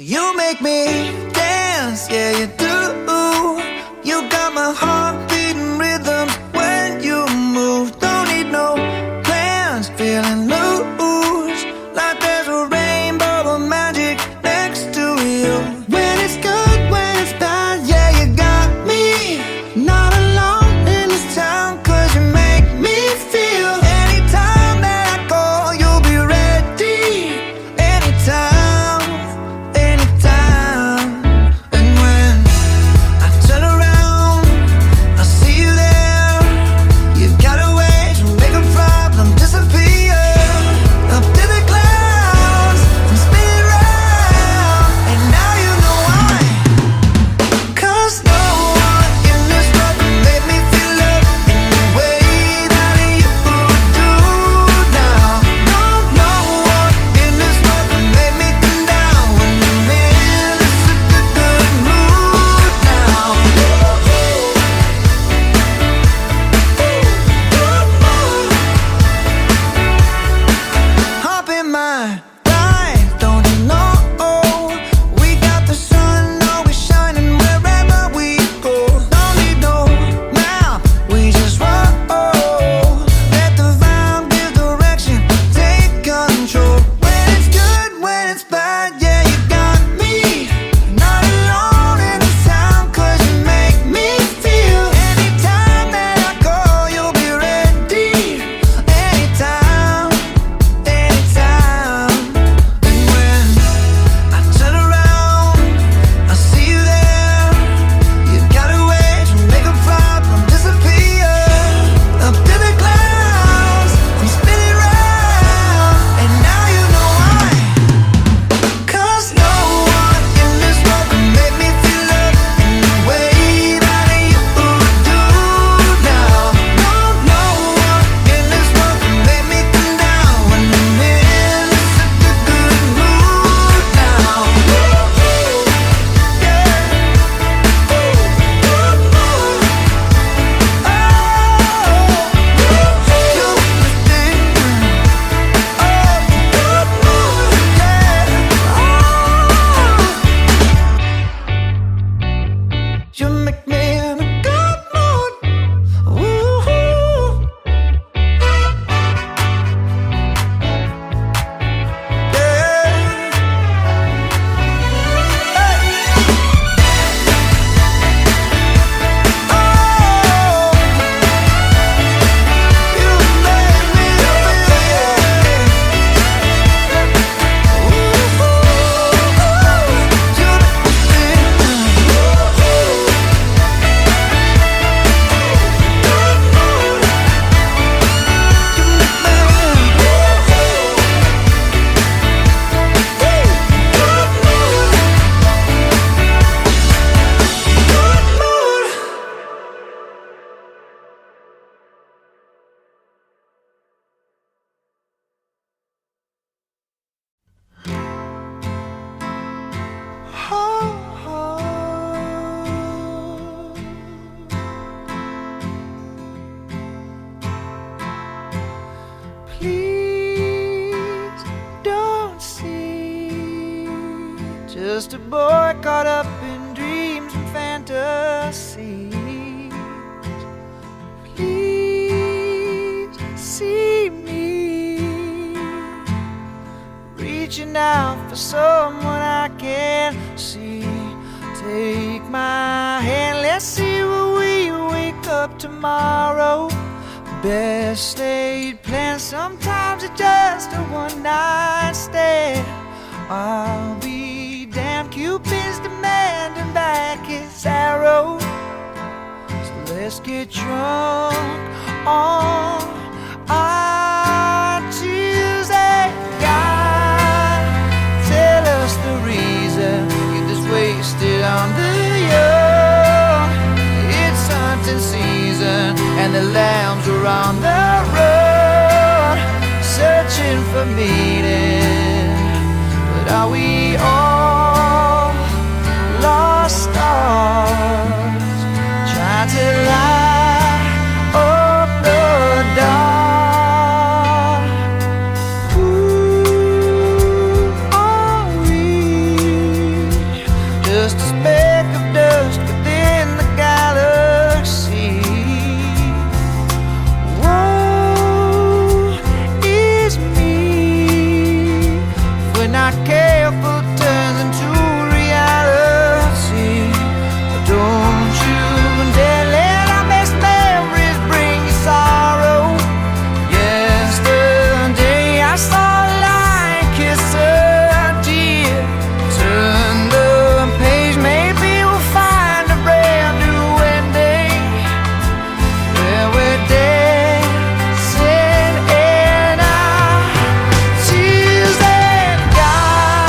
You make me dance, yeah you do. You got my heart beating rhythms when you move. Don't need no plans, feeling loose, like there's a rainbow of magic next to you. When it's good, when it's bad, yeah you got me. Not alone in this town, cause you make me feel. Anytime that I call, you'll be ready. Anytime, anytime. And when I turn around, I see you there. You got a way to make a problem disappear. Up to the clouds, I'm spinning round, and now you know why. Cause no one in this world can make me feel love in the way that you do now. No one in this world can make me come down when I'm in such a good mood now. Hop in my ride, don't you know? We got the sun always shining wherever we go. Don't need no map, we just roll. Let the vibe give direction, take control. When it's good, when it's bad, yeah you got me. Not alone in this town, cause you make me feel. Anytime that I call, you'll be ready. Anytime, anytime. And when I turn around, I see you there. You got a way to make a problem disappear. Up to the clouds, I'm spinning round, and now you know why. Cause no one in this world can make me feel love in the way that you do now. No one in this world can make me come down when I'm in such a good mood now. You make me in a good mood. Ooh. Please don't see just a boy caught up in dreams and fantasies. Please see me reaching out for someone I can't see. Take my hand, let's see where we wake up tomorrow. Best laid plans, sometimes it's just a one-night stand. I'll be damned, Cupid's demanding back his arrow. So let's get drunk on our Tuesday. God, tell us the reason you just wasted on the young. It's hunting season and the lambs are on the road, searching for meaning. But are we all lost stars, trying to light up the dark? Who are we? not careful turns into reality. Don't you dare let our best memories bring you sorrow. Yesterday I saw a lion kiss a deer. Turn the page, maybe we'll find a brand new ending where we're dancing in our tears and God.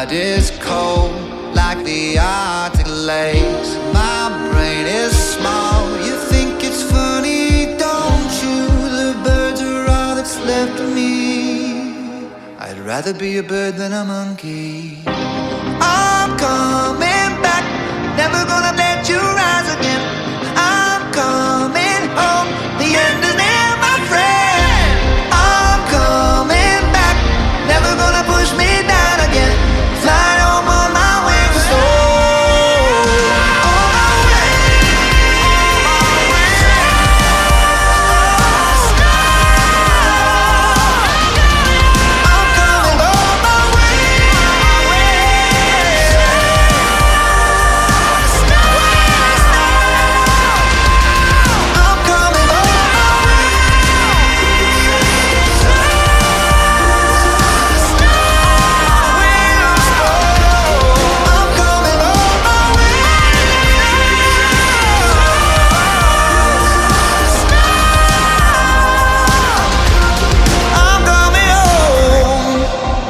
night is cold, like the Arctic lakes. My brain is small, you think it's funny, don't you? The birds are all that's left of me. I'd rather be a bird than a monkey. I'm coming back, never gonna let you rise again. I'm coming home, the end is near, my friend. I'm coming back, never gonna push me down again. Fly home on my wings, so on my way, on my way. I'm coming on my way, on my way. I'm coming on my way. I'm coming on my way. I'm coming home.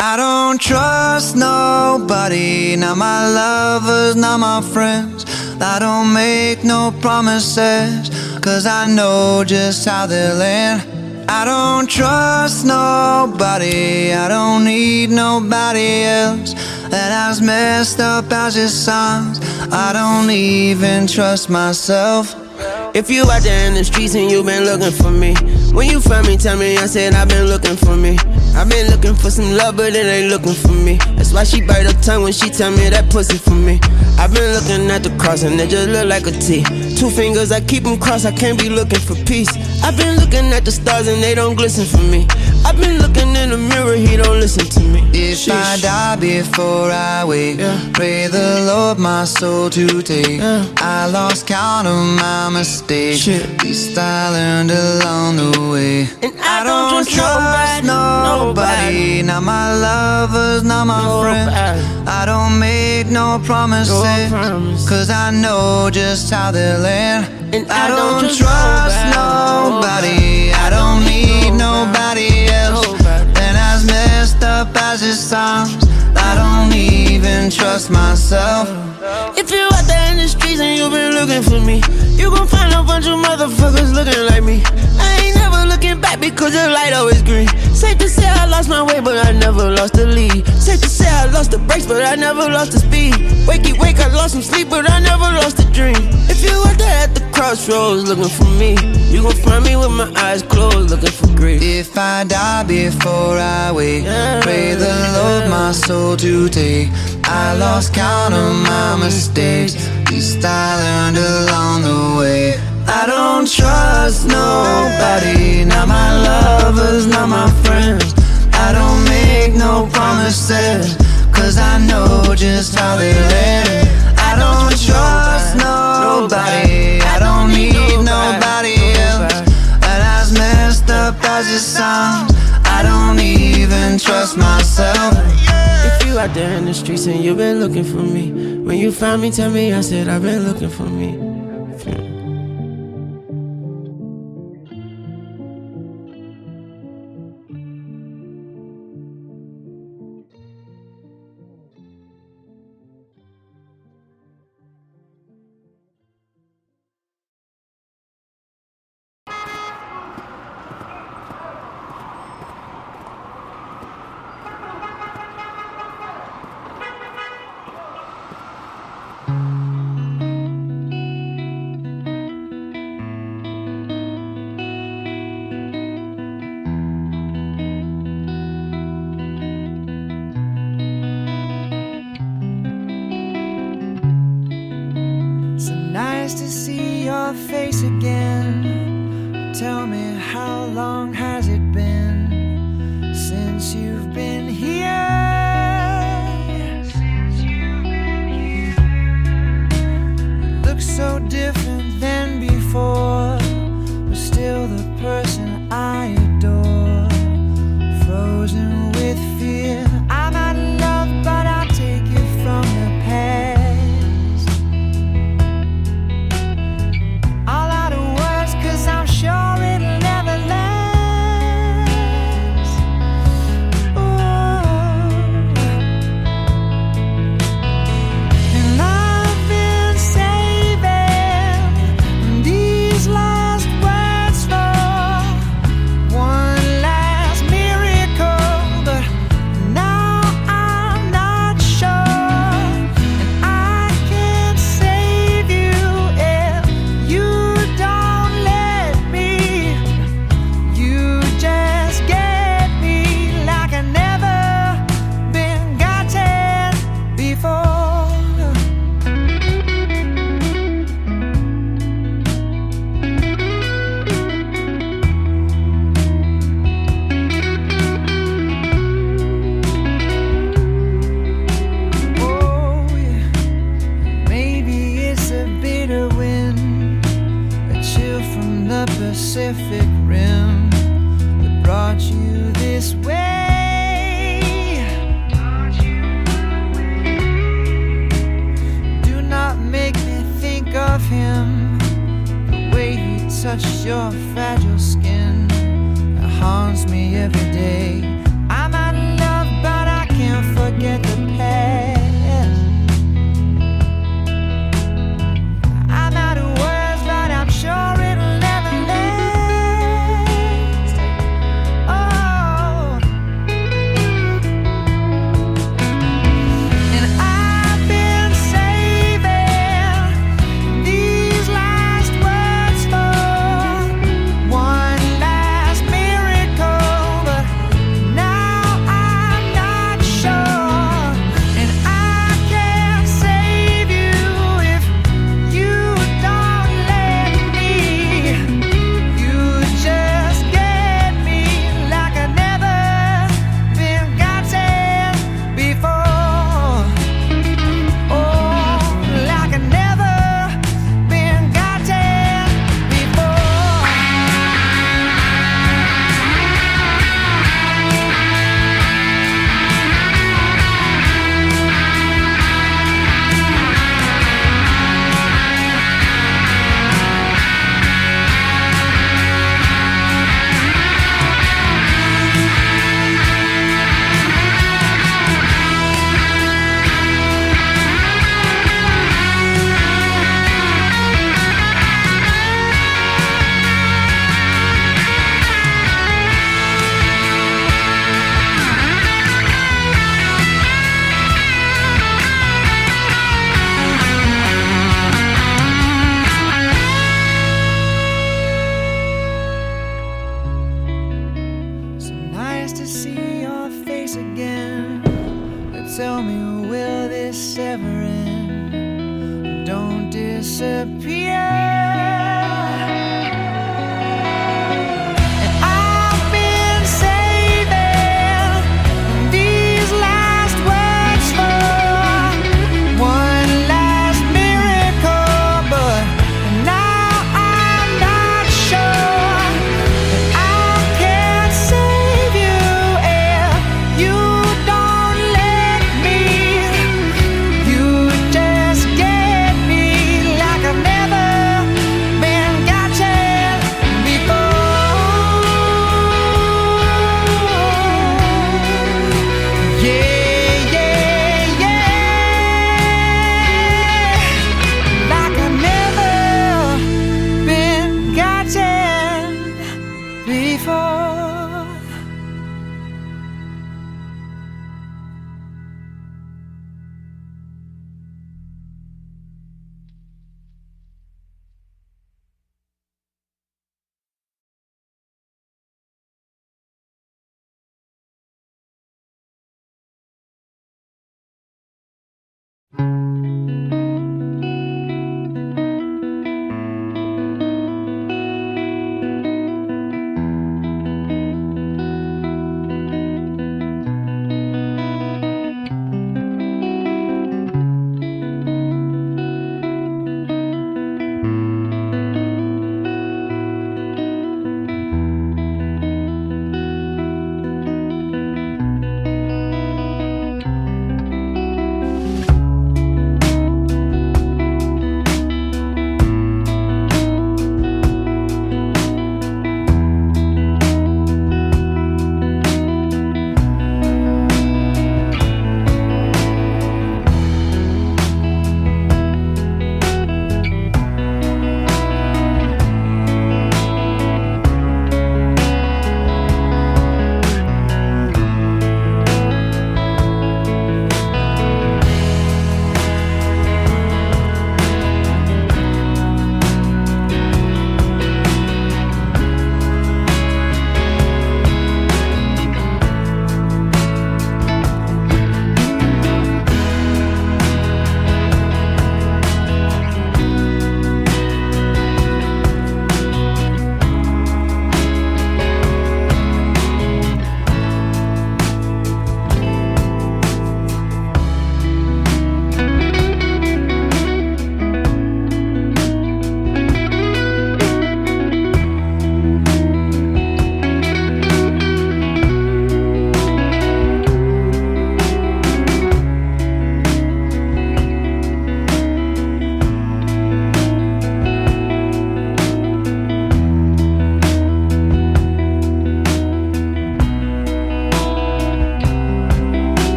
I don't trust nobody, not my lovers, not my friends. I don't make no promises, cause I know just how they'll end. I don't trust nobody, I don't need nobody else. That as messed up as it sounds, I don't even trust myself. If you out there in the streets and you been looking for me, when you find me, tell me I said I've been looking for me. I've been looking for some love, but it ain't looking for me. That's why she bite her tongue when she tell me that pussy for me. I've been looking at the cross and it just look like a T. Two fingers, I keep them crossed, I can't be looking for peace. I've been looking at the stars and they don't glisten for me. I've been looking in the mirror, he don't listen to me. If I die before I wake, pray the Lord my soul to take. I lost count of my mistakes, least I learned along the way. And I don't trust nobody, not my lovers, not my friends. I don't make no promises, cause I know just how they'll end. And I don't trust nobody, I don't need nobody else. And as messed up as it sounds, I don't even trust myself. If you out there in the streets and you been looking for me, you gon' find a bunch of motherfuckers looking like me. I ain't never looking back because the light always green. Safe to say I lost my way, but I never lost the lead. Safe to say I lost the brakes, but I never lost the speed. Wakey wake, I lost some sleep, but I never lost the dream. If you out there at the crossroads looking for me, you gon' find me with my eyes closed looking for grief. If I die before I wake, pray the Lord my soul to take. I lost count of my mistakes, least I learned along the way. I don't trust nobody, not my lovers, not my friends. I don't make no promises, cause I know just how they end. I don't trust nobody, I don't need nobody else. And as messed up as it sounds, I don't even trust myself. If you out there in the streets and you been looking for me, when you find me, tell me I said I've been looking for me. Nice to see your face again. Tell me, how long has it been since you've been here? You look so different than Pacific Rim that brought you this way. Do not make me think of him, the way he touched your fragile skin. It haunts me every day. I'm out of love, but I can't forget the past. I'm out of words, but I'm sure it'll never last. Oh, and I've been saving these last words for one last miracle, but now I'm not sure, and I can't save you if you don't let me. You just get me like I've never been gotten before. Oh, like I've never been gotten before. So nice to see your face again. But tell me, will this ever end? Don't disappear. And I've been saving these last words for one last miracle, but now I'm not sure that I can't save you if you don't let me. You just get me like I've never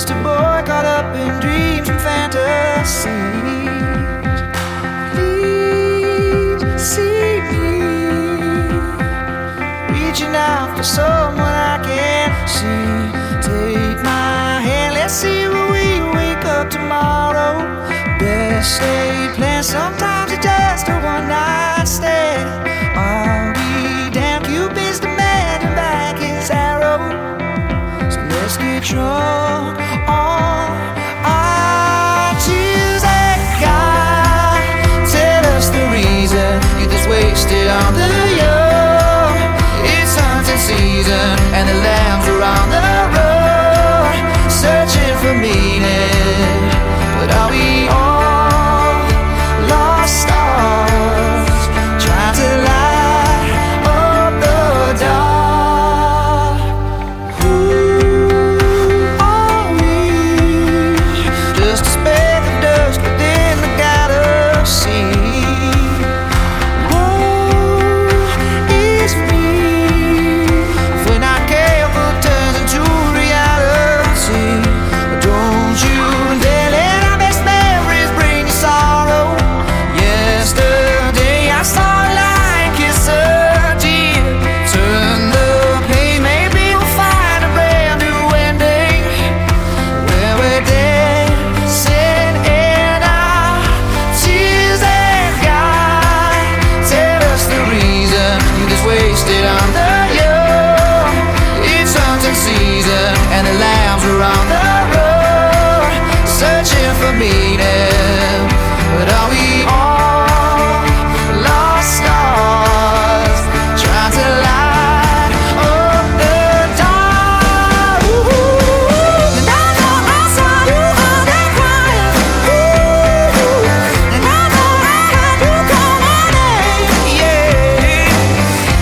just a boy caught up in dreams and fantasies. Please see me reaching out for someone I can see. Take my hand, let's see where we wake up tomorrow. Best laid plans, sometimes it's just a one-night stand. I'll be damned, Cupid's demanding back his arrow. So let's get drunk on our Tuesday. God, tell us the reason you're this wasted on the young. It's hunting season and the lambs are on the road, searching for meaning. But are we all lost stars, trying to light up the dark? Who are we? Just a speck of dust within the galaxy. Woe is me if we're not careful, it turns into reality. Don't you dare let our best memories bring you sorrow. Yesterday I saw a light kiss a deer. Turn the page, maybe we'll find a brand new ending where we're dancing in our tears. And God, tell us the reason you just wasted on the young. It's hunting season and the lambs are on the road, searching for meaning. But are we all lost stars, trying to light up the dark? And I know I saw you on that crying. And I know I heard you call my name. Yeah.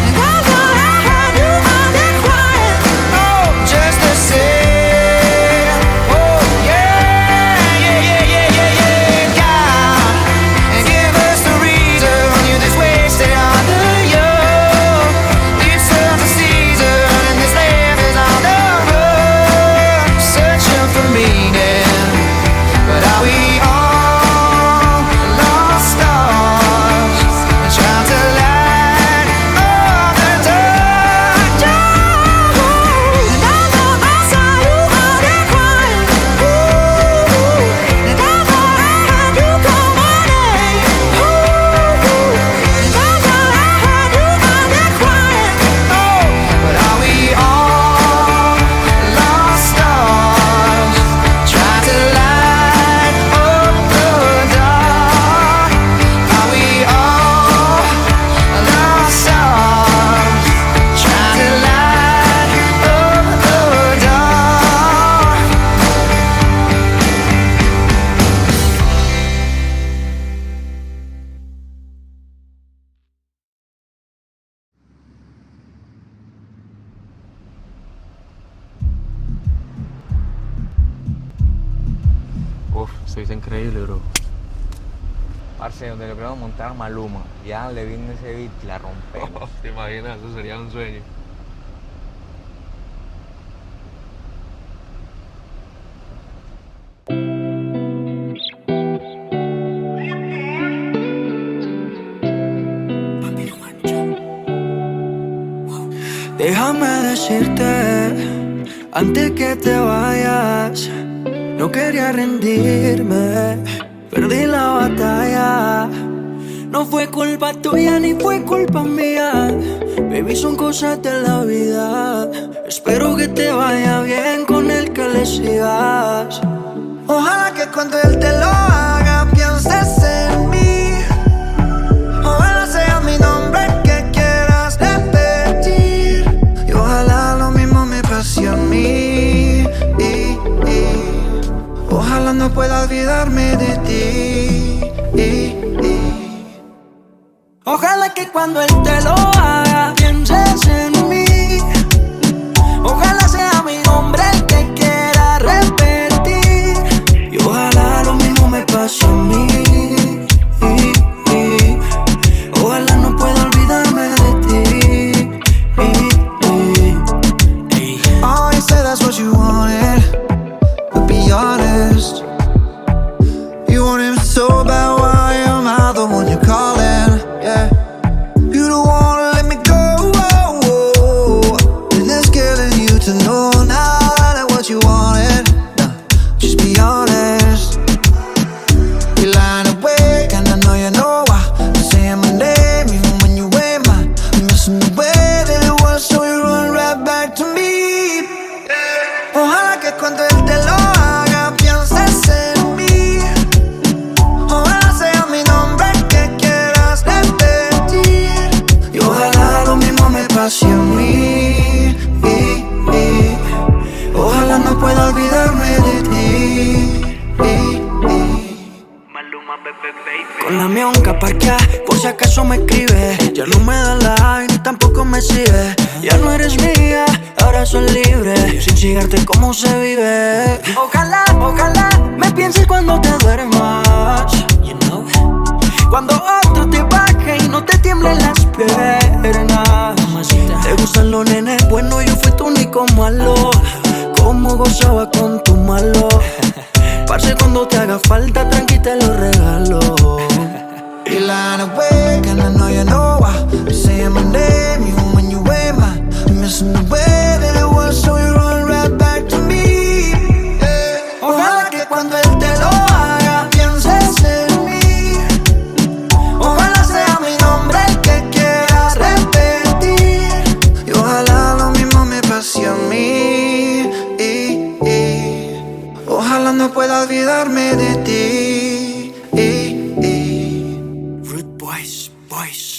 And I know I heard you on that crying. Oh, just the same. Oh yeah, yeah, yeah, yeah, yeah, yeah. God, and give us the reason you're this wasted on the young. It's summer season and this land is on the road, searching for meaning. But are we all lost stars, trying to light up the dark? And I know I saw you out there crying. And I know I heard you call my name. And I know I heard you out there crying. Oh, but are we all lost stars, trying to light up the dark? Are we all lost stars, trying to light up the dark? Uf, se hizo increíble, bro. Parce, donde logramos montar a Maluma y a Levine en ese beat, la rompemos. ¿Te imaginas? Eso sería un sueño. Déjame decirte, antes que te vayas, no quería rendirme, perdí la batalla. No fue culpa tuya ni fue culpa mía, baby, son cosas de la vida. Espero que te vaya bien con el que le sigas. Ojalá que cuando él te lo haga pienses en mí. Ojalá sea mi nombre el que quieras repetir. Y ojalá lo mismo me pase a mí. Ojalá no pueda olvidarme de ti. Ojalá que cuando él te lo haga pienses en mí. Ojalá sea mi nombre el que quiera repetir. Y ojalá lo mismo me pase a mí. Ojalá no pueda olvidarme de ti. Oh, you said that's what you wanted, but be honest. You want him so bad, why am I the one you're calling? Yeah. You don't wanna let me go, and it's killing you to know now that what you wanted. No, just be honest. You're lying awake and I know you know why. You're saying my name even when you ain't mine. You're missing the way that it was, so you run right back to me. Ojalá que cuando él te lo haga pienses en mí. Ojalá sea mi nombre que quieras repetir. Y ojalá lo mismo me pase a mí. Ojalá no pueda olvidarme de ti. Con la mionca parqueada, por si acaso me escribe. Ya no me da like, ni tampoco me sigue. Ya no eres mía, ahora soy libre. Sin cigarte cómo se vive. Ojalá, ojalá me pienses cuando te duermas, you know. Cuando otro te baje y no te tiemblen las piernas. Te gustan los nenes, bueno yo fui tu único malo. Cómo gozaba con tu malo. Parce, cuando te haga falta, tranqui te lo regalo. You're lying awake and I know you know why. You're saying my name even when you ain't mine. You're missing the way that it was, so you run right back to me. Ojalá que cuando él te lo haga pienses en mí. Ojalá sea mi nombre el que quieras repetir. Y ojalá lo mismo me pase a mí. Ojalá no pueda olvidarme de ti. Rude boys, boys.